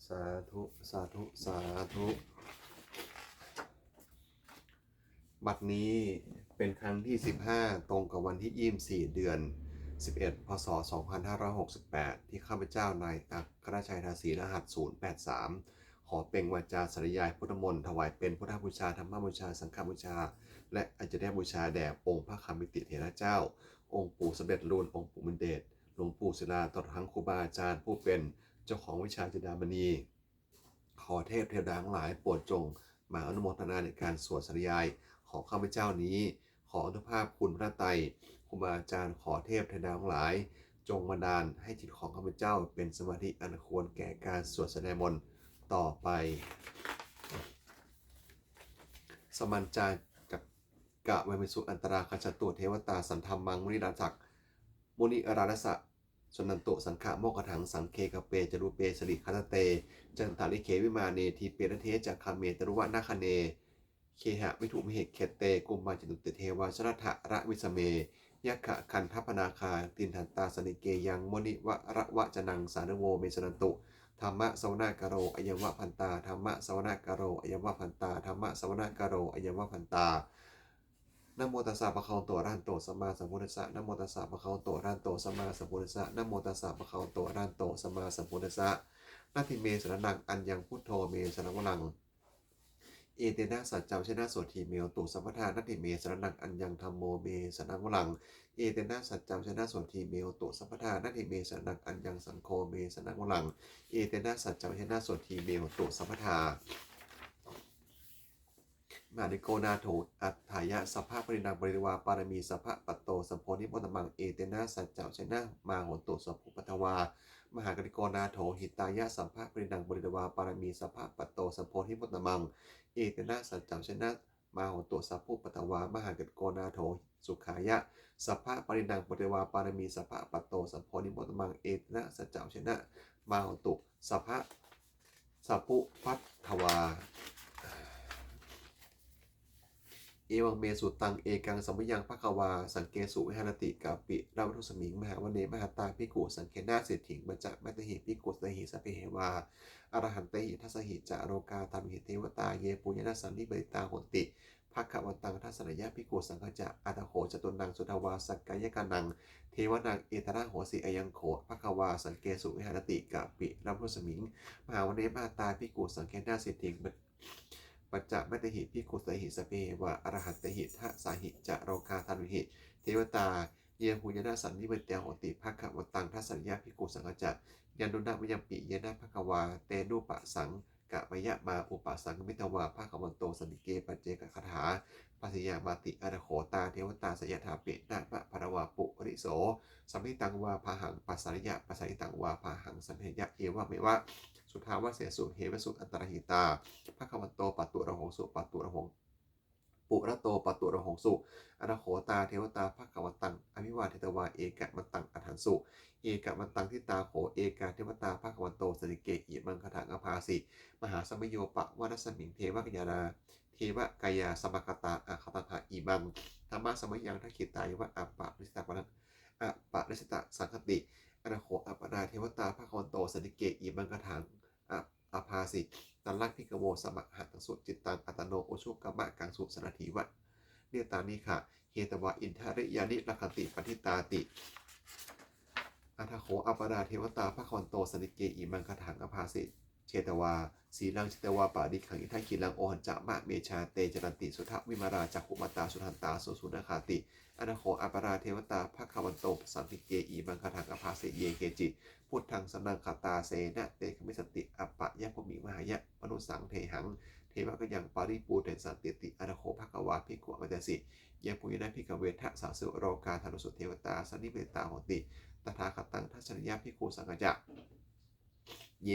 สาธุสาธุสาธุบัดนี้เป็นครั้งที่15ตรงกับวันที่24เดือน11พศ2568ที่ข้าพเจ้านายอัครชัยทาสีรหัส083ขอเป็นวาจาสริยายพุทธมนต์ถวายเป็นพุทธบูชาธรรมบูชาสังฆบูชาและอาจจะได้บูชาแด่องค์พระคามิติเถระเจ้าองค์ปู่สมเด็จรุ่นองค์ปู่มุนเดชหลวงปู่ศิลาตลอดทั้งครูบาอาจารย์ผู้เป็นเจ้าของวิชาจินดามณีขอเทพเทวดาทั้งหลายโปรดจงมาอนุโมทนาในการสวดสริยายของข้าพเจ้านี้ขออนุภาพคุณพระไตรครูบาอาจารย์ขอเทพเทวดาทั้งหลายจงบันดาลให้จิตของข้าพเจ้าเป็นสมาธิอันควรแก่การสวดแสดงมนต์ต่อไปสมัญจากะเวมิสุอันตราคชตุเทวตาสันธรรมังมุนิราจักมุนิอราสะสนันตุสังฆะโมกถังสังเคกเปจรูเปสริคัตเตจันทาลิเควิมาเนทีเปรเทจักคาเมตรุวะนาคเนเคหะวิถุมเหกเขตเตกุมมาจิตุติเทวาชรถะระวิสเมยะขะคันทัพนาคาตินทันตาสนิเกยังมุนิวะระวะจนังสานโวเมสนันตุธรรมะสวนากโรอยวะพันตาธรรมะสวนากโรอยวะพันตาธรรมะสวนากโรอยวะพันตานะโมตัสสะภะคะวะโตอะระหะโตสัมมาสัมพุทธัสสะนะโมตัสสะภะคะวะโตอะระหะโตสัมมาสัมพุทธัสสะนะโมตัสสะภะคะวะโตอะระหะโตสัมมาสัมพุทธัสสะนาทิเมสรนังอัญญังพุทโธเมสรณังวลังเอเตนะสัจจาวชนะโสทีเมวตุสัพพทานาทิเมสรนังอัญญังธัมโมเมสรณังวลังเอเตนะสัจจาวชนะโสทีเมวตุสัพพทานาทิเมสรนังอัญญังสังโฆเมสรณังวลังเอเตนะสัจจาวชนะโสทีเมวตุสัพพทามานิโกนาโถอัฏฐายะสัพพะปริณังบริวาปารมีสัพพะปัตโตสัมโพธิปตมังเอเตนะสัจจาวชนะมาโหตุสัพพุปัทวามหากริโกนาโถหิตายะสัพพะปริณังบริวาปารมีสัพพะปัตโตสัมโพธิปตมังเอเตนะสัจจาวชนะมาโหตุสัพพุปัทวามหากริโกนาโถสุขายะสัพพะปริณังบริวาปารมีสัพพะปัตโตสัมโพธิปตมังเอเตนะสัจจาวชนะมาโหตุสัพพะสัพพุปัทวาเอวังเมสุตังเอกังสัมยังภควาสังเกสุวิหารติกาปิราวัตุสมิงมหาวเนมหาตาภิกขุสังเกนาเศรษฐิงบัจจะมัตหิภิกขุสหิสเพเหวาอรหันตหิทัสหิจาโรกาธรรมหิเทวตาเยปุญญาสันนิบริตาโหติภควตังทัสนยะภิกขุสังฆจะอัตโขจตุนังสุทวาสักกายกานังเทวนังเอตระโหสิอยังโขภควาสังเกสุวิหารติกาปิราวัตุสมิงมหาวเนมหาตาภิกขุสังเกนาเศรษฐิงปัจจะมัตหิภิกขุสหิสเปวะอรหันตหิทะสาหิจะโรคาธานุหิเทวตาเยหุยนาสันนิเวตเตโหติภควัตังทัสสัญญาภิกขุสังฆจะยันดุนาวิยังปิเยนะภควาเตนุปะสังกะมยะมาอุปสังมิตวาภควันโตสันติเกปัจเจกคาถาปัสยามาติอรโขตาเทวตาสยถาปินะปะภรวาปุริโสสัมมิตังวาพาหังปัสสริยะปัสสริตังวาพาหังสัมเพยะเอวะเมวะสุทาวะเสสุเหวสุอันตรหิตาภควันโตปัตตุระหงสุปัตตุระหงปุระโตปัตตุระหงสุอนาโขตาเทวตาภควันตังอภิวาเทตวาเอกะมันตังอัฏฐานสุเอกะมันตังทิตาโขเอกะเทวตาภควันโตสนิเกอิมังคถังอภาสิมหาสมโยปะวานัสมิงเทวกยานาเทวกายาสมคตาอาคตถาอิมังธรรมะสมัยยังทักขิตายะอัปปะริสตาปนังอัปปะริสตะสังคติอนาโขอัปปนาเทวตาภควันโตสนิเกอิมังคถังอภาสิตันลักพิกโวสมะหัตังสุจิตตังอัตโนโอชุกมะกังสุสนาทีวะเนี่ยตามนี้ค่ะเฮตวะอินทาริยานิลักขติปฏิตาติอัทโขอัปปนาเทวตาภควันโตสนิเกอิมังคถังอภาสิเชตวาสีลังชิตวาปาดิขังอิทักิลังโอหันจะมะเมชาเตจรันติสุทธวิมาราจักขุมตาสุทันตาสุสุนาคาติอนาโขอัปปนาเทวตาภควันโตสัมภิเกอิมังคถังอภาสิเยเกจิพุทธังสนังคาตาเสนะเตคมิสติอัปปะยะภมิมหายะมนุสังเทหังเทวะกยังปาริปูเตสันติติอนาโขภควาภิกขุอมัตสิยะปุยนะภิกขเวทะสาสุโรกาธานุสุเทวตาสันนิเวตาโหติตถาคตังทัศนยะภิกขุสังฆจะเย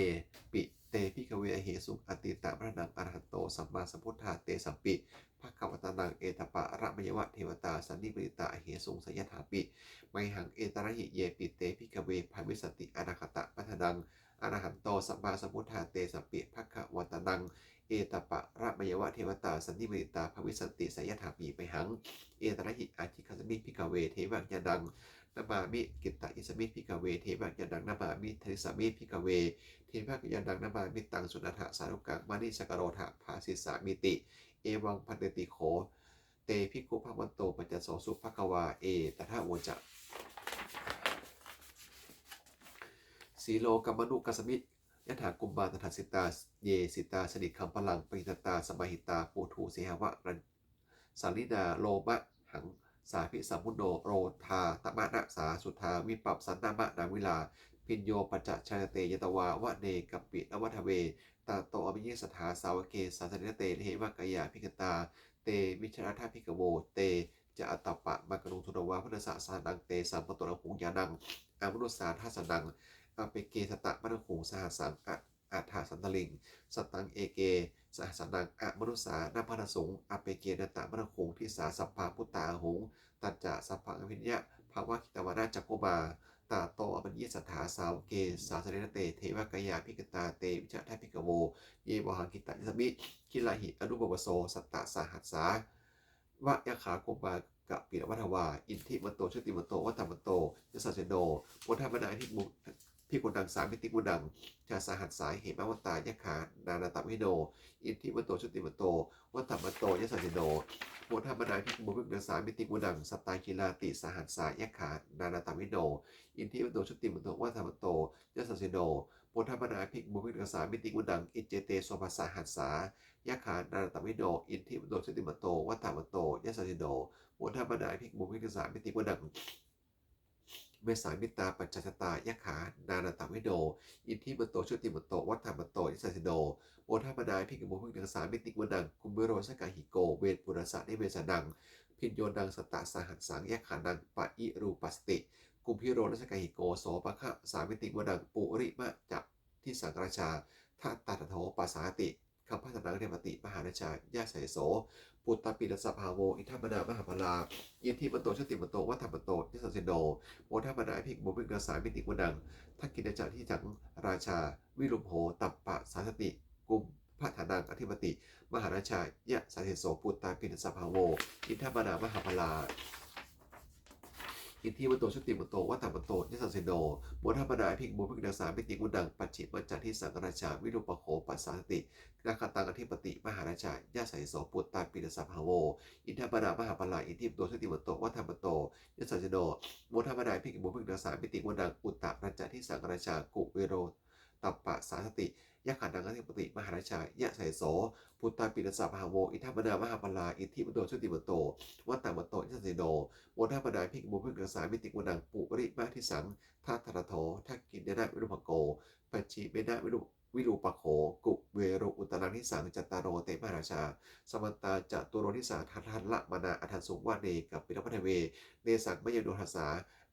ปิเตภิกขเวอเหสุอติตะพระนังอรหันโตสัมมาสัมพุทธาเตสัมปิภควตานังเอตปะระมยวะเทวตาสันนิบริตาอเหสุสยถาปิไมหังเอตระหิเยปิเตภิกขเวภาวิสติอนาคตะปัทนังอรหันโตสัมมาสัมพุทธาเตสัมปิภควตานังเอตปะระมยวะเทวตาสันนิบริตาภาวิสติสยถาปิไมหังเอตระหิอาชิคัสมิภิกขเวเทวะยานังน นามามิกิตตอิสมิพิกเวเทวะยันดังนามามิทริสามิพิกเวเทวะยันดังนามามิตังสุนันทะสารุกังมานิสกโรธะภาสิสามิติเอวังพันเตติโขเตภิกขุภะวันโตปัจจโสสุภควาเอตถาโวจะสีโลกัมมนุกัสมิยถากุมบาตถาสิตาเยสิตาสนิคัมพลังปริตตาสมาหิตาปูทูเสหวะรันสาลินาโลมะหังสาพิสัมพุโนโรธาตมะนะสาสุธาวิปัปสันนามะนาวิลาพินโยปัจจชายเตยตวาวะเนกัปปินวัฏเวตาโตอภิญิสถาสาวเกสาสนิเตเหวะกายาพิกตาเตวิชราธาพิกโวเตจะอัตตปะมากรุงทุนวาพุทธสานังเตสัมปตระหุงยานังอมนุสาทัสนังอเปเกสตะมะหุงสหสังอัฏฐสันตลิงสตังเอเกสหสนังอมนุสานาพนสงอเปเกนตะมะหุงทิสาสัพพาพุตตาหุงตัจจะสัพพังอภิญญะภาวะคิตวนาจักโกมาตาโตอปัญญิสัทธาสาวเกสาสเรนเตเทวกายาพิกตาเตวิชทัพิกโวเยวหังกิตะสมิคิลาหิอนุปปโสสัตตะสหัสสาวะยะขาโกมากะปิรวัฏวาอินทิมโตชติมโตวัตมโตยสัจเจโนพุทธมนาทิมุพิกุดังสามิติกุดังชาสหัสสายเหมวตายะขานานาตวิโนอินทิมโตชติมโตวัตมโตยสัจเจโนพุทธมนาพิมุพิกุดังสามิติกุดังสตาคิลาติสหัสสายะขานานาตวิโนอินทิมโตชติมโตวัตมโตยสัจเจโนพุทธมนาพิมุพิกุดังสามิติกุดังอิเจเตโสภาสหัสสายะขานานาตวิโนอินทิมโตชติมโตวัตมโตยสัจเจโนพุทธมนาพิมุพิกุดังสามิติกุดังเมสามิตาปัจจตายะขานานาตวิโดอินทิมโตชุติมโตวัฏฐมโตยิสัสโดโอทามนายพิกโมพึงดังสามิติวดังคุมเบโรสกาหิโกเวทปุรสะนิเวสนังพินโยดังสตะสหัสสังยะขานังปะอิรูปัสติกุมพิโรสกาหิโกโสปะคะสามิติวดังปุริมะจักที่สังราชาทัตตาโถปัสสาติคำพัฒนาเทวติมหาราชายาไสโสปุตตปิรสภาโวอิทัมนามหาพลาอินทิมโตชติมโตวัฏฐมโตยิสัสโดโอทามนายพิกโมพึงดังสามิติวดังทักกินจักที่จังราชาวิรุมโหตัปปะสาสติกุมพระฐานังอธิปติมหาราชายะสาเทโสปุตตาปิณสภาโวอินทมนามหาพลาอินทิมโตชุติมโตวัฏฐมโตยสัสโดโมทัมนาพิกโมพึกดังสามิติกุดังปัจฉิมัจจทิสังราชาวิรุปโขปัสสาสตินาคตังอธิปติมหาราชายะสาเทโสปุตตาปิณสภาโวอินทมนามหาพลาอินทิมโตชุติมโตวัฏฐมโตยสัสโดโมทัมนาพิกโมพึกดังสามิติกุดังอุตตะปัจจทิสังราชากุเวโรตัปปะสาสติยะขันตังอธิปติมหาราชายะไสโสปุตตาปิณสภาโวอินทมนามหาพลาอินทิมโตชุติมโตวัฏฐมโตยสัสโดโมทัมนาพิกโมพึกดังสามิติกุดังปุริมาทิสังทัตตะโถทักกินนาวิรุปโกปัจฉิเมนาวิรูปโขกุเวโรอุตรังทิสังจัตตารโรเตมหาราชาสมันตาจัตุโรทิสาทันละมานาอัฏฐสุวะเนกับปิรพัทเวเนสังมยโดทัสสา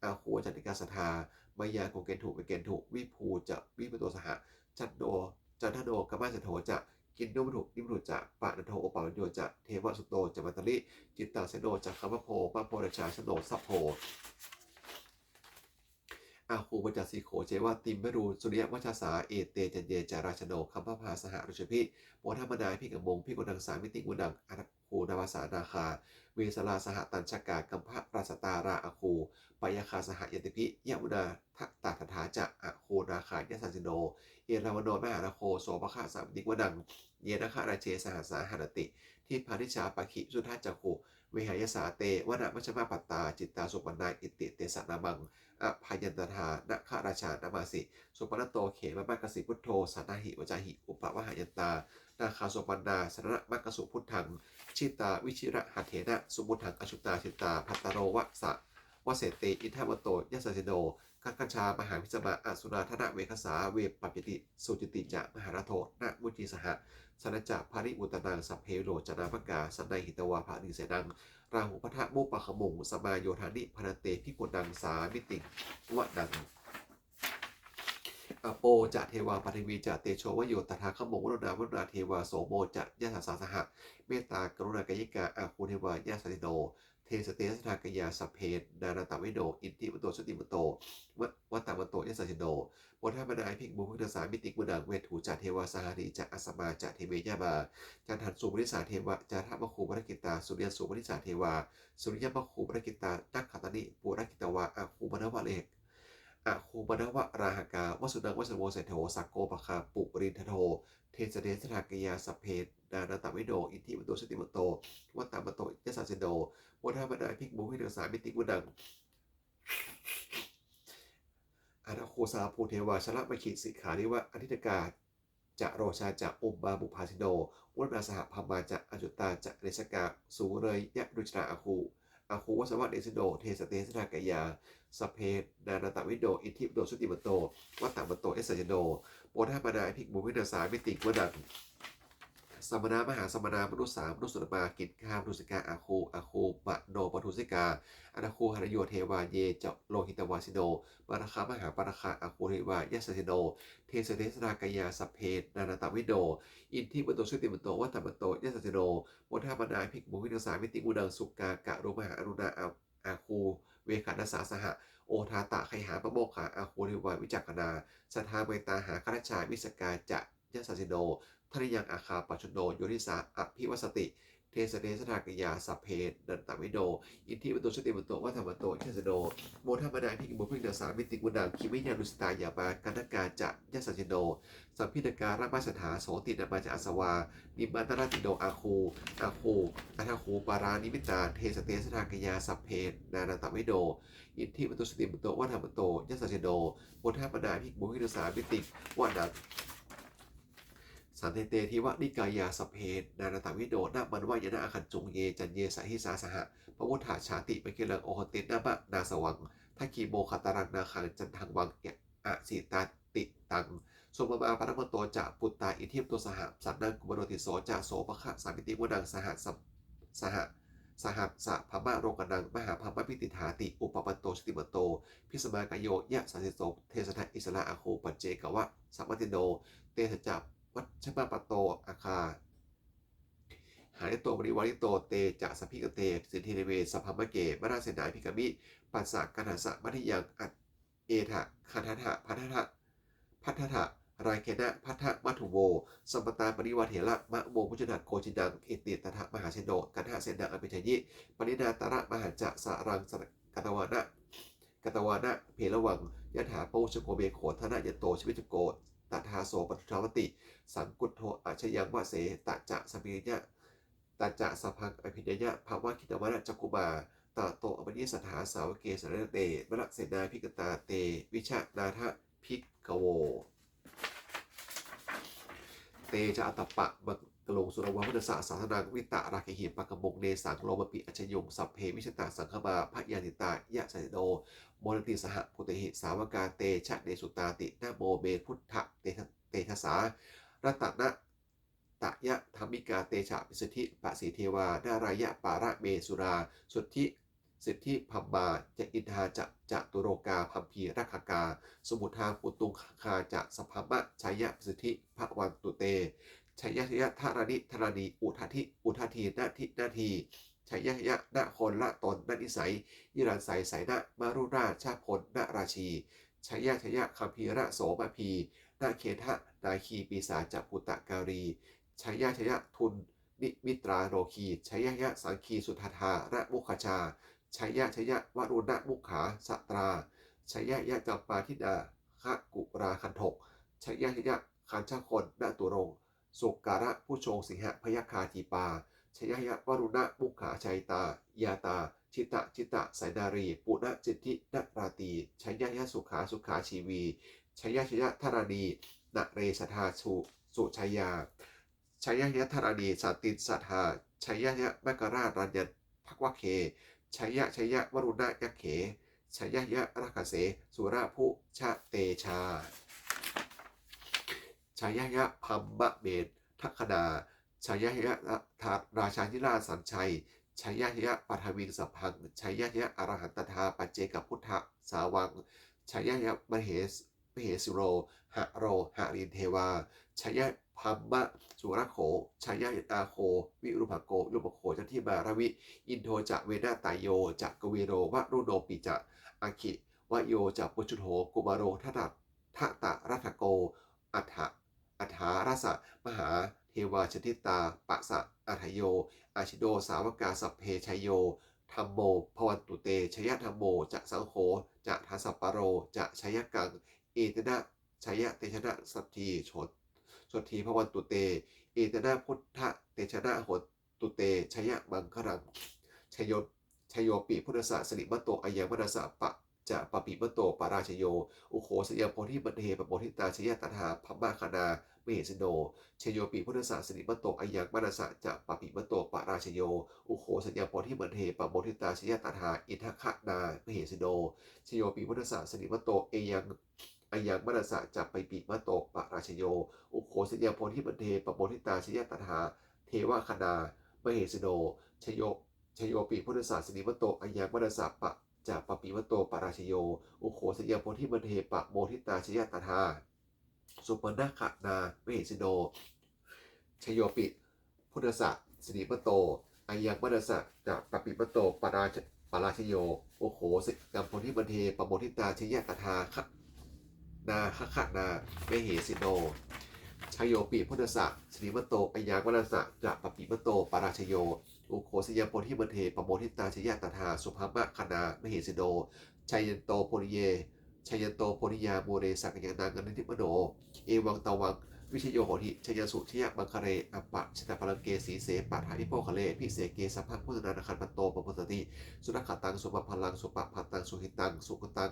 อาโหจันติกาสทามายาโกเกนถุเกนถุวิภูจะวิปโตสหจันโดจันทโดกัมมาจันโถจะกินโนมถุนิมถุจะปะนันโทโอปาโยจะเทวสุโตจะมัตตลิจิตตาเสโนจะคัมโพปะโพราชาชโนสัพโพอาคูปัจจสีโขเจวะติมเมรูสุริยวัชสาเอเตจันเยจาราชโนคัมภพาสหรุชพิโมทัมนายพิกมงพิกุดังสามิติกุดังอาคูนาวาสานาคาเวสลาสหตัญชกากัมภราสตาราอาคูปยคาสหยติพิยมุนาทักตาถาจะอาคูนาคายสัสโนเอราวโนมหาราโคโสภคะสามิติกุดังเยนะคะราเชสหัสสาหนติที่พานิชาปะขิสุทัจจคุเวหายสาเตวนามัชมาปัตตาจิตตาสุปนาอิติเตสนามังอภัยันตถานะฆราชานามาสิสุปนโตเขมมะกสิพุทโธสานาหิวจาหิอุปวหายันตานาคาสุปนาสนะมะกสุพุทธังชิตาวิชิระหัตเถนะสุมุทังอชุตาชิตาพัตตโรวะสะวเสเตอินทวโตยัสสิโนกัญชามหาวิจมาอสุนาธนะเวคสาเวปปิติสุจิติจะมหาราโทนะมุจิสหะสนจักภาริอุตนังสัพเพโรจนาภกาสันในหิตวาภานิเสนังราหุพัทะมุปะขมุงสมาโยธานิพนเตพิกุดังสามิติวะดังอโปจะเทวาปฐวีจะเตโชวโยตถาคมงวรณาวนาเทวาโสโมจะยะสาสหะเมตตากรุณากายิกาอาคูเทวายะสติโน เทสเตสทากยาสเพนนานาตวิโดอินทิมโตสติมโตวัตตามโตยสัจโนบทธรรมดาพิกบุพุทธศามิติกุดังเวทูจัเทวาสหรีจะอัสมาจะเทเมยามาจันทันสุบริสาเทวะจาทมคูปรกิตาสุริยสุบริสาเทวาสุริยมคูปรกิตานักขัตนิปุรกิตวะอาคูมนวะเลกอาคูมนวะราหกาวสุนังวสโวเสโถสักโกปะคาปุรินทโทเทสเดสทากยาสเพนนานาตวิโดอินทิมโตสติมโตวัตตามโตยสัจโนบทธรรมดาพิกบุพุทธศามิติกุดังอาณาโคสาภูเทวาชละมขิสิขานิวะอธิตกาจะโรชาจะอุมบาบุภาสิโนวัฒนาสหพมาจะอจุตาจะเนสกาสูเรยยะดุจราอาคูวสวัสเดสิโดเทสเตสนากยาสเพนานาตวิโดอิทิปโดสุติมโตวัตตามโตเอสเจโนโบธาปนาภิกบุวินาสามิติกวดังสมณามหาสมณามนุษย์สามนุษย์สุนมากินข้ามนุสิกาอาคูปะโนปทุสิกาอนาคูหรโยเทวาเยเจโลหิตวาสิโนปาราคามหาปาราคาอาคูเทวายะสสิโนเทสเทสนากยาสเพนานาตวิโดอินทิมโตสุติมโตวัตตมโตยะสสิโนโมทาปนาภิกบุวินาสามิติกุดังสุกากะรุมหาอรุณาอาคูเวขานาสาสหะโอทาตะไคหาปโมขาอาคูเทวาวิจักนาสัทธาเมตาหาคราชาวิสกาจะยะสสิโนทริยังอาคาปัจจุโนโยนิสาอภิวัสติเทสเนสนากยาสัพเพนันตวิโดอินทิมโตสติมโตวัฒมโตเทสโนโมธรรมดาพิกบุพินาสามิติกุณังคิวิญญาณุสตายามากันกาจะยัสจิโนสัมพิตการามาสถาโสตินามาจะอาสวานิมันตราติโนอาคูอัทาคูปารานิมิตาเทสเตสนากยาสัพเพนานาตวิโดอินทิมโตสติมโตวัฒมโตยัสจิโนโมธรรมดาพิกบุพินาสามิติวานังสันเตเตทิวะนิกายาสเพนนานาตวิโดนามันวายนะอาคันจุงเยจันเยสาหิสาสหะพระวุฒาชาติไปเกลังโอหตินามะนาสวังทักขีโมขตารังนาคังจันทังวังอะสิตาติตังสมมาปรมโตจะปุตตาอิทิมตัวสหสันนังกุมโนติโสจะโสภะสามิติวนังสหสพมะโรกนังมหาพมะพิติฐาติอุปปันโตสติมโตพิสมากโยยะสันติโสเทสนาอิสระอาโคปัจเจกวะสัมมติโนเตสจับวัชปปโตอาคาหานิโตบริวาริโตเตจะสพิกเตสิทธิเวสพมะเกมราเสนาพิกมิปัสสะกันหาสะมัธยังอัตเอทะคันทะพัทธะรายเคนะพัทธมัทุโวสัมปตาปริวาเถระมะโมพุชนาโคจินังเอติตถะมหาเชโนกันหะเสนาอภิชยิปรินาตระมหาจะสารังกัตวานะเพลวังยะถาปูชโกเบโขธนะยโตชวิจโกตถาโสปทุชาวติสังกุโทอาชยังวะเสตจะสมิญะตจะสพังอภิญญะภาวะคิตวนะจักกุมาตโตอมนิสัทธาสาวเกสรเตมะเสนาพิกตาเตวิชานาทะพิกโวเตจะอัตปะบังกลงสุรวะพุทธศาสนานังวิตะราคิหิปะกมงเนสังโลมปิอัชยงสัพเพวิชตาสังฆมาพยานิตายะสันโนโมนติสหพุทธิหิสาวกาเตชะเดสุตาตินาโมเมพุทธเตทสารัตนะตะยะธรรมิกาเตชะปิสุทธิปะสีเทวานารายะปาระเมสุราสุทธิสิทธิพัมมาจะอินทาจะตุโรกาพัมพีรักขกาสมุทาปุตุงคาจะสภมะชัยยะสิทธิภวันตุเตชัยยะธารณิธารณีอุทาทีนาทีชัยยะนาคนละตนนานิสัยยิรันใสใสนะมารุราชาพลนาราชีชัยยะคัมพีระโสมาพีนาเคทะนาคีปีศาจปุตตะการีชัยยะทุนนิมิตราโรคีชัยยะสังคีสุทธาระมุขชาชัยยะวรุณมุขาสตราชัยยะจำปาทิดาคะกุราคันถกชัยยะคันชคนนาตุรงสุการะผู้ชงสิงหพยคาทีปาชัยยะวรุณมุขาชัยตายาตาชิตะไสนารีปุณจิตตินราตีชัยยะสุขาชีวีชัยยะธารณีนเรสธาสุชัยยาชัยยะธารณีสันติสัทธาชัยยะมกราชรัญญภักวเคชัยยะวรุณยักเขชัยยะราคเสสุราภุชะเตชาชัยยะพัมมะเมนทัคนาชัยยะราชาธิราชสัญชัยชัยยะปัทวิงสัพพังชัยยะอรหันตถาปัจเจกพุทธสาวังชัยยะมเหสุโรหะรินเทวาชัยยะ พัมมะสุรโขชายะอาโควิรุภโกรุปโขจันทิมาราวิอินโทจะเวนาตายโยจะกวีโรวะรุโนปิจะอาคิวะโยจะปุจุโธกุมารโรทัตตะรัตโกอัฏฐอัฏฐารสะมหาเทวาชติตาปะสะอัฏฐโยอาชิโดสาวกาสัพเพชัยโยธรรมโมภวันตุเตชยธรรมโมจะสังโฆจะทัสสปโรจะชยกังเอตนะชยเตชนะสัตถีชนทีภวันตุเตเอตนะพุทธเตชนะหนตุเตชยมังครังชยชโยปิพุทธะสริมโตอายังมนัสสะปะจะปปิมโตปาราชโยอุโขสยามโพธิบันเทปโมทิตาชยตถาพัมมาคณามเหสโนชโยปิพุทธะสริมโตอายังมนัสสะจะปปิมโตปาราชโยอุโขสยามโพธิบันเทปโมทิตาชยตถาอินทคะนามเหสโนชโยปิพุทธะสริมโตเอยังอายังมนัสสะจะไปปิมโตปาราชโยอุโขสยามโพธิบันเทปโมทิตาชยตถาเทวคณามเหสโนชโยปิพุทธศาสนิมโตอายังมนัสสะปะจากปปิมโตปาราชโยอุโขสยามโพธิบันเทปะโมทิตาชยตถาสุปนาคนามเหสิโนชโยปิพุทธะสนิมโตอายังมนัสสะจากปปิมโตปาราชโยอุโขสยามโพธิบันเทปะโมทิตาชยตถานาคขนาเมเหสิโนชโยปิพุทธะสนิมโตอายังมนัสสะจากปปิมโตปาราชโยอุโขสยามโพธิบันเทปโมทิตาชยตถาสุภมะคณามเหสิโนชัยยันโตโพธิเยชัยยันโตโพธิยาโมเรสักยานังกันนิมโนเอวังตวังวิชโยโหติชยสุชยบังคเรอัปปะชตพลังเกสีเสปัฏฐานิโพคะเลพิเศเกสัพพังพุทธนาคันปัตโตปปสติสุนัขตังสุปพลังสุปพัตังสุหิตังสุขตัง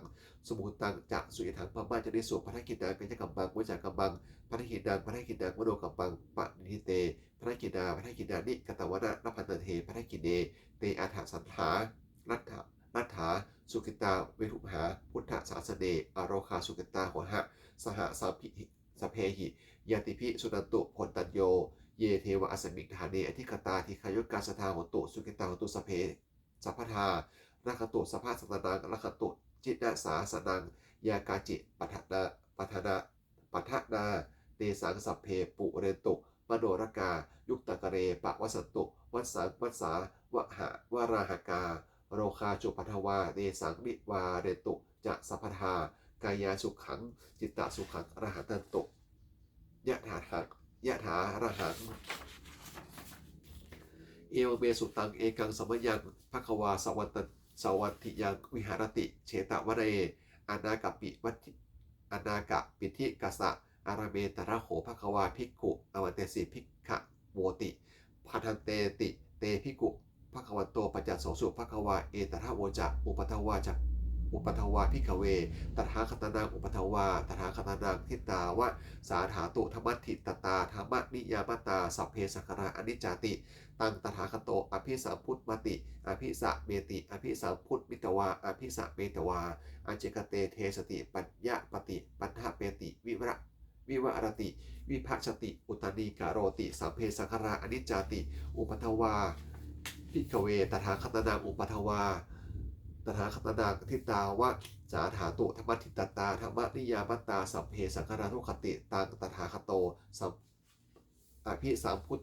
สมุตังจะสุยถังพม่าจะได้สุพัฒกินังเป็นจักรบังวิจักกัมบังพัฒกินังพัฒกินังวโดกัมบังปะนิเตพัฒกินานิกตวนะรพันเทพัฒกิเนเตอาถาสันถารัฐาสุกิตาเวทุมหาพุทธศาสเนอโรคาสุกิตาหัวหะสหสามพิสเพหิยติพิสุนันตุผลตัญโยเยเทวะอสมิงฐานเนอธิคตาทิคายกาสทาหตุสุกิตาหตุสเพสัพพทาราคตุสภาสตนังราคตุจิตนาสาสนังยากาจิปัฏนาปัฏนาเตสังสัพเพปุเรนตุมโนรกายุคตะกะเรปะวสันตุวัสสังวัสสาวหะวราหกาโรคาจุปัทวาเนสังมิวาเรตุจะสัพพทากายาสุขังจิตตสุขังอรหัตันตุยะถาหังยะถาระหังเอวเมสุตังเอกังสมยังภควาสวัตถิยังวิหารติเฉตวเรอนากปิวัตอนากปิทิกัสสะอาราเมตระโขภควาภิกขุอวันเตสิภิกขะโวติพันเตติเตภิกขุภควันโตปัจจโสสุภควาเอตระโวจะอุปทวาจะอุปทวาภิกขเวตถาคตนังอุปทวาตถาคตนังทิตาวะสาถาตุธรรมทิตตาธรรมนิยามตาสัพเพสักระอนิจจติตังตถาคโตอภิสัมพุทธมติอภิสะเมติอภิสัมพุทธมิตวาอภิสะเมตวาอเจกเตเทสติปัญญาปติปัญหาเปติวิวรติวิภัชติอุตนีกาโรติสัมเพสังขาราอนิจจติอุปทวาภิกขเวตถาคตนังอุปทวาตถาคตนังทิตาวะสาถาตุธรรมทิตตาธรรมนิยามตาสัพเพสังขาราทุคติตังตถาคโตสัมอภิสัมพุทธ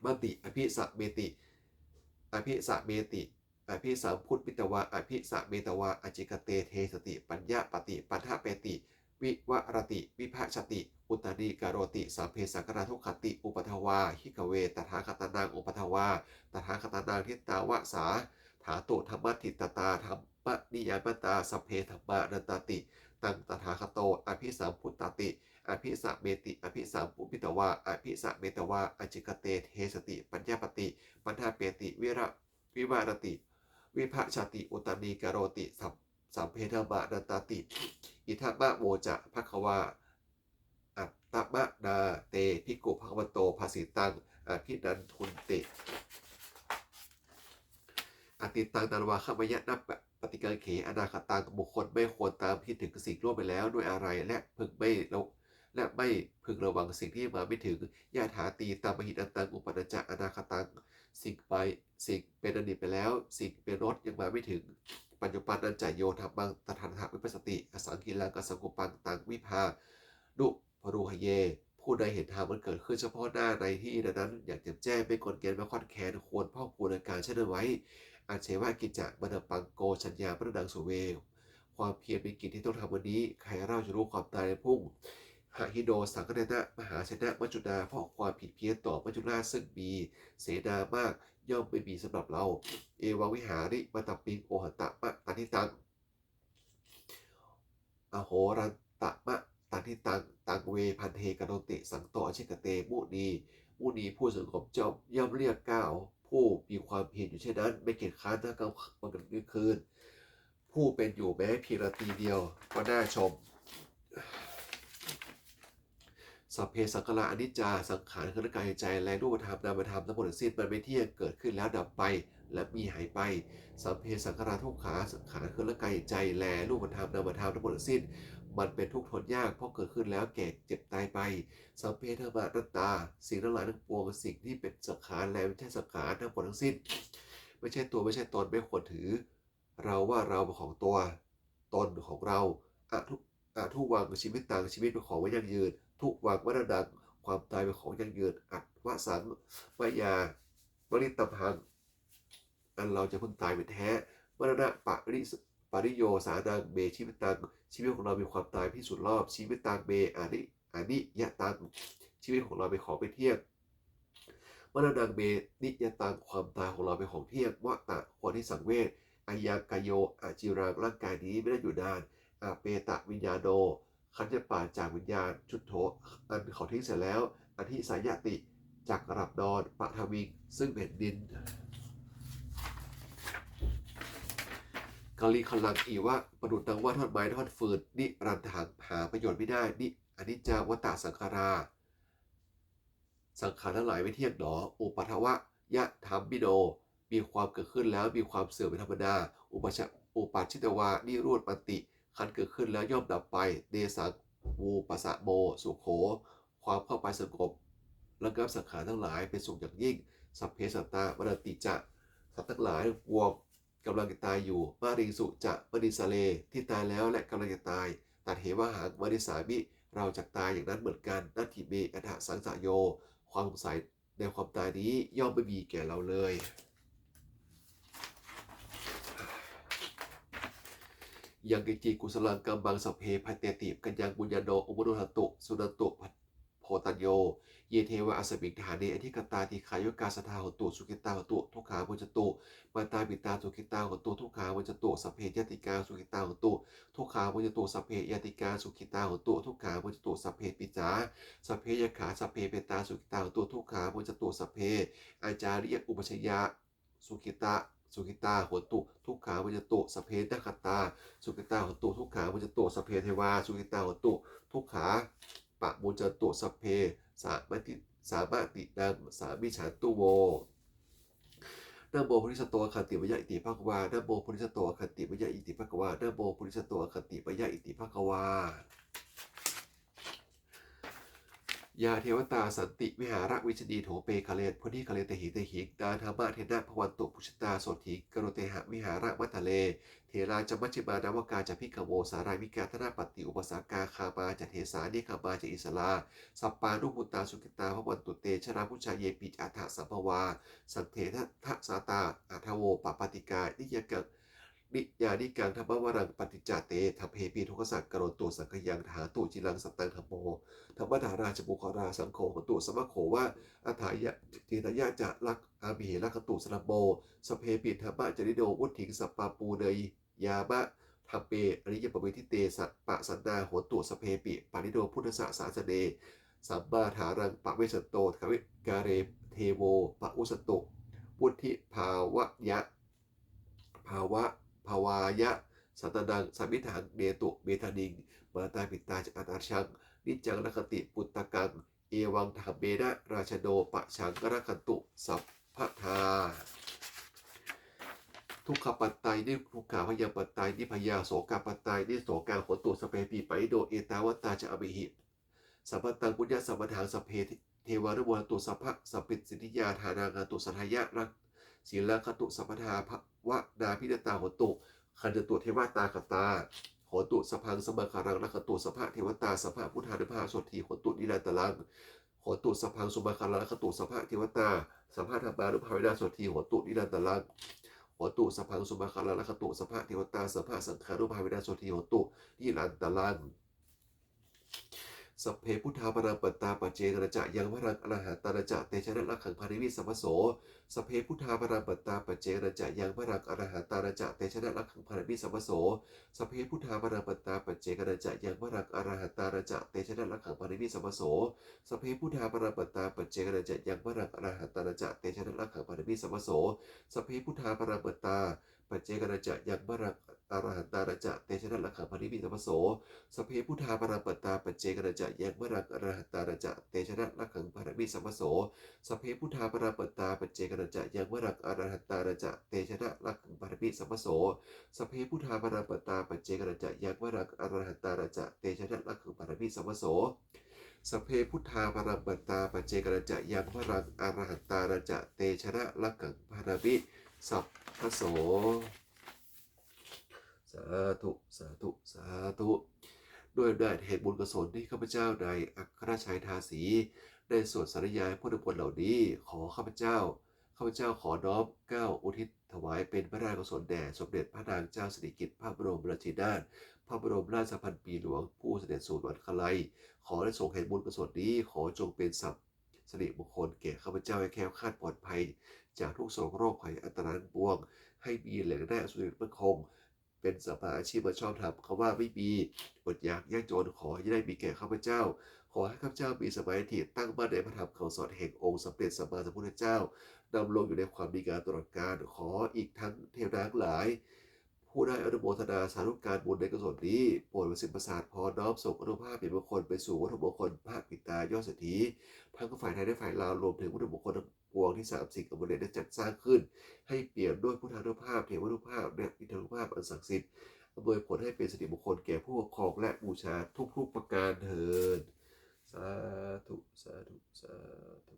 มติอภิสัมเมติอภิสัมเมติอภิสัมพุทธมิตวาอภิสัมเมตวาอจิกเตเทสติปัญญาปติปัญหาเปติวิวรติวิภาชติอุตนีกาโรติสัมเพสังขาราทุขติอุปทวาหิกเวตถาคตนังอุปทวาตถาคตนังทิตาวะสาถาตุธรรมทิตตาธรรมนิยามตาสัพเพธรรมานันตติตังตถาคโตอภิสัมพุตติอภิสัมเมติอภิสัมปุปิตวาอภิสัมเมตวาอจิกเตเทสติปัญญาปติปัญหาเปติวิวารติวิภาชติอุตนีกาโรติสัมเพธรรมานันตติอิทัมมะโมจะภควาอัตตมะนาเตภิกขุภควโตภาสิตังอภินันทุนติอติตังนันวาขมยะนับปฏิกังเขอนาคตังบุคคลไม่ควรตามคิดถึงสิ่งล่วงไปแล้วด้วยอะไรและพึงระวังสิ่งที่มาไม่ถึงญาถาตีตามหิตันตังอุปนัญจะอนาคตังสิ่งเป็นอดีตไปแล้วสิ่งเป็นรถยังมาไม่ถึงปัจจุบันนันจโยธรรมังตถาถาวิปัสสติอสังกิลังอสังกุปังตังวิภาดุปรูหเย ผู้ใดเห็นธรรมมันเกิดขึ้นเฉพาะหน้าในที่นั้นอย่างแจ่มแจ้งไม่กลเกณฑ์ไม่คอนแคนควรพ่อควรในการเช่นนั้นไว้อาเชวะกิจจะบรรปังโกชัญญาพระดังสุเวความเพียรเป็นกิจที่ต้องทำวันนี้ใครเล่าจะรู้ความตายในพุ่งหาฮิโดสังคเนนะมหาชนะมัจจุนาเพราะความผิดเพี้ยนต่อมัจจุราชซึ่งมีเสนามากย่อมไม่มีสำหรับเราเอวังวิหาริมาตับปิงโอหันตะมะตันทิตังอโหรันตะมะตันทิตังตังเวพันเทกโนติสังโตอชิกเตมุนีผู้สงบจบย่อมเรียกก้าวผู้มีความเพียรอยู่เช่นนั้นไม่เกียจค้านทั้งกลางวันกลางคืนผู้เป็นอยู่แม้เพียงนาทีเดียวก็น่าชมสัพเพสังขาราอนิจจาสังขารคือกายใจและรูปธรรมนามธรรมทั้งหมดทั้งสิ้นมันไม่เที่ยงเกิดขึ้นแล้วดับไปและมีหายไปสัพเพสังขาราทุกขาสังขารคือกายใจและรูปธรรมนามธรรมทั้งหมดทั้งสิ้นมันเป็นทุกข์ทนยากเพราะเกิดขึ้นแล้วแก่เจ็บตายไปสัพเพธรรมานัตตาสิ่งทั้งหลายทั้งปวงสิ่งที่เป็นสังขารและไม่ใช่สังขารทั้งหมดทั้งสิ้นไม่ใช่ตัวไม่ใช่ตนไม่ควรถือเราว่าเราเป็นของตัวตนของเราทุกวังชีวิตต่างชีวิตเป็นของไม่ยั่งยืนทุกวังวัฏดังความตายเป็นของยั่งยืนอัตวสังวายาวริตพังอันเราจะเพิ่งตายเป็นแท้มรณะปริโยสานังเมชีวิตตังชีวิตของเรามีความตายที่สุดรอบชีวิตตังเมอานิยะตังชีวิตของเราเป็นของไม่เที่ยงมรณะเมนิยตังความตายของเราเป็นของเที่ยงวะตะความที่สังเวชอายังกายโยอาจิรังร่างกายนี้ไม่ได้อยู่นานอาเปตะวิญญาโนขันจะป่าจากวิญญาณชุดโถอันเขาทิ้งเสร็จแล้วอธิสายติจากหลับนอนปะทวิงซึ่งแผ่นดินกาลีคลังอีวะประดุจดังว่าทอดไม้ทอดฟืนนิรันดร์หังหาประโยชน์ไม่ได้นิอนิจจาวตาสังขาราสังขารทั้งหลายไม่เที่ยงหนออุปัทวะยะธรรมมิโนมีความเกิดขึ้นแล้วมีความเสื่อมเป็นธรรมดาอุปัชิตวานิรูดปฏิขันเกิดขึ้นแล้วย่อมดับไปเดสังวูปัสสะโมสุโขความเข้าไปสงบระงับสังขารทั้งหลายเป็นสุขอย่างยิ่งสัพเพสัตตามรติจะสัตว์ทั้งหลายปวงกำลังจะตายอยู่มาริสุจะมริสเลที่ตายแล้วและกำลังจะตายตัดเหวะหังมริสามิเราจะตายอย่างนั้นเหมือนกันนัตถิเมอัฏฐสังสะโยความสงสัยในความตายนี้ย่อมไม่มีแก่เราเลยยังกิจิกุสลังกัมบังสัพเพพัตเตติกันยังบุญญาโนอุมนุหันตุสุนันตุโพตัญโยเยเทวะอสมิงฐาเนอธิกตาติขายกาสทาหตุสุขิตาหตุทุกขาวุจตุมาตาปิตาสุขิตาหตุทุกขาวุจตุสัพเพยติกาสุขิตาหตุทุกขาวุจตุสัพเพยติกาสุขิตาหตุทุกขาวุจตุสัพเพปิจาสัพเพยขาสัพเพเปตาสุขิตาหตุทุกขาวุจตุสัพเพอาจาริยอุปชยาสุขิตาหตุทุกขาวุจตุสัพเพนัคตาสุขิตาหตุทุกขาวุจตุสัพเพเทวาสุขิตาหตุทุกขาปะมุจตุสัพเพสามารถตินังสามิฉันตุโวนะโมพุทธิสโตคันติมยะอิติภะคะวานะโมพุทธิสโตคันติมยะอิติภะคะวานะโมพุทธิสโตคันติมยะอิติภะคะวายาเทวตาสันติวิหารวิชดีโถเปคาเลนพุทธิคาเลตหิเตหิกดาธรรมะเทนะพวันตุพุชตาโสถิกโรเตหะวิหารมัทะเลเทราจมัชชิมานาวกาจะพิกโวสารามิกาธนาปฏิอุปสากาคามาจะเทสานิคามาจะอิสลาสัปปานุมุตตาสุกิตาพวันตุเตชราพุชาเยปิจอัฏฐสัมภวาสังเททะสาตาอัทโวปปติกานิยกังนิยานิกังธรรมวรังปฏิจจเตทัพเพปีทุกสักกโรตุสังขยังถาตุจิลังสัตตังธรรมโมธรรมธาราชบุคราสังโฆขตุสมะโขว่าอัฏฐายะจิตยะจะลักอาบิเหลักขตุสระโมสเพปิธรรมะจริโดวุถิงสัปปาปูเนยยามะธรรมเปอริยปเวทิเตสัปะสันนาโหตุสเพปิปานิโดพุทธสสาสเนสัมมาถารังปะเวสโตทวิกาเรเทโวปะอุสตุวุธิภาวายะสัตดังสมิถังเนตุเมธานิงมาตาปิตาจะอัตชังนิจังรัคติปุตตะกังเอวังธรรมเมนะราชโดปะชังกรคันตุสัพพทาทุกขปัตไตนิทุกขาพยาปัตไตนิพยาโสกาปัตไตนิโสกาโหตุสเปปีไปโดเอตาวตาจะอภิหิสัพพตังปุญญาสัมปทางสเพเทวานุโมตุสัพพะสัพพิสิทธิยาฐานางาตุสัทยะรักศีลคตุสัพพทาภวนาพิจตาโหตุคันจตุเทวตาคตาโห โหตุสพังสมาคารังลักขตุสภะเทวตาสภะพุทธานุภาโสทีโหตุนิรันตรังโหตุสพังสมาคารังลักขตุสภะเทวตาสภะธรรมานุภาเวนะโสทีโหตุนิรันตรังโหตุสพังสมาคารังลักขตุสภะเทวตาสภะสังขานุภาเวนะโสทีโหตุนิรันตรังสัพเพพุทธาปรังปัตตาปเจกระจะยังวรังอรหัตตาระจะเตชะละขังภาริวิสัมปโสสัพเพพุทธาปรังปัตตาปเจกระจะยังวรังอรหัตตาระจะเตชะละขังภาริวิสัมปโสสัพเพพุทธาปรังปัตตาปเจกระจะยังวรังอรหัตตาระจะเตชะละขังภาริวิสัมปโสสัพเพพุทธาปรังปัตตาปเจกระจะยังวรังอรหัตตาระจะเตชะละขังภาริวิสัมปโสสัพเพพุทธาปรังปัตตาปัจเจกระจะยังวรังอรหัตตาระจะเตชะละขังภาริวิสัมปโสสเพพุทธาปรังปัตตาปัจเจกระจะยังวรังอรหัตตาระจะเตชะละขังภาริวิสัมปโสสเพพุทธาปรังปัตตาปัจเจกระจะยังวรังอรหัตตาระจะเตชะละขังภาริวิสัมปโสสเพพุทธาปรังปัตตาปัจเจกระจะยังวรังอรหัตตาระจะเตชะละขังภาริวิสัมปโสสเพพุทธาปรังปัตตาปัจเจกระจะยังวรังอรหัตตาระจะเตชะละขังภาริวิสัมปโสสาธุสาธุสาธุด้วยอำนาจแห่งบุญกุศลที่ข้าพเจ้าในอัครชัยทาสีได้สวดสาธยายพุทธพจน์เหล่านี้ขอข้าพเจ้าขอน้อมเกล้าอุทิศถวายเป็นพระราชกุศลแด่สมเด็จพระนางเจ้าสิริกิติ์พระบรมราชินีนาถพระบรมราชสัมพันปีหลวงผู้เสด็จสู่สวรรคาลัยขอได้ทรงแห่งบุญกุศลนี้ขอจงเป็นสัพสิริมงคลแก่ข้าพเจ้าให้แคล้วคลาดปลอดภัยจากทุกโศกโรคภัยอันตรายทั้งปวงให้มีแหล่งได้สุริมั่นคงเป็นสัมมาอาชีพชอบธรรมเขาว่าไม่มีอดอยากยากจนขอให้ได้มีแก่ข้าพเจ้าขอให้ข้าพเจ้ามีสมาธิตั้งมั่นในพระธรรมคำสอนแห่งองค์สมเด็จสัมมาสัมพุทธเจ้าดำรงอยู่ในความดีงามตลอดกาลขออีกทั้งเทวดาทั้งหลายผู้ได้อนุโมทนาสาธุการบุญในกุศลนี้โปรดประสิทธิ์ประสาทพรน้อมส่งอนุภาพเป็นมงคลไปสู่วัตถุมงคลภาคปิตายอดเศรษฐีทั้งฝ่ายไทยและฝ่ายลาวรวมถึงวัตถุมงคลทั้งปวงที่3สิ่งอมฤตได้จัดสร้างขึ้นให้เปลี่ยนด้วยพุทธานุภาพเทวานุภาพและอิทธานุภาพอันศักดิ์สิทธิ์อำนวยผลให้เป็นสิริมงคลแก่ผู้ปกครองและบูชาทุกๆประการเถิดสาธุสาธุสาธุ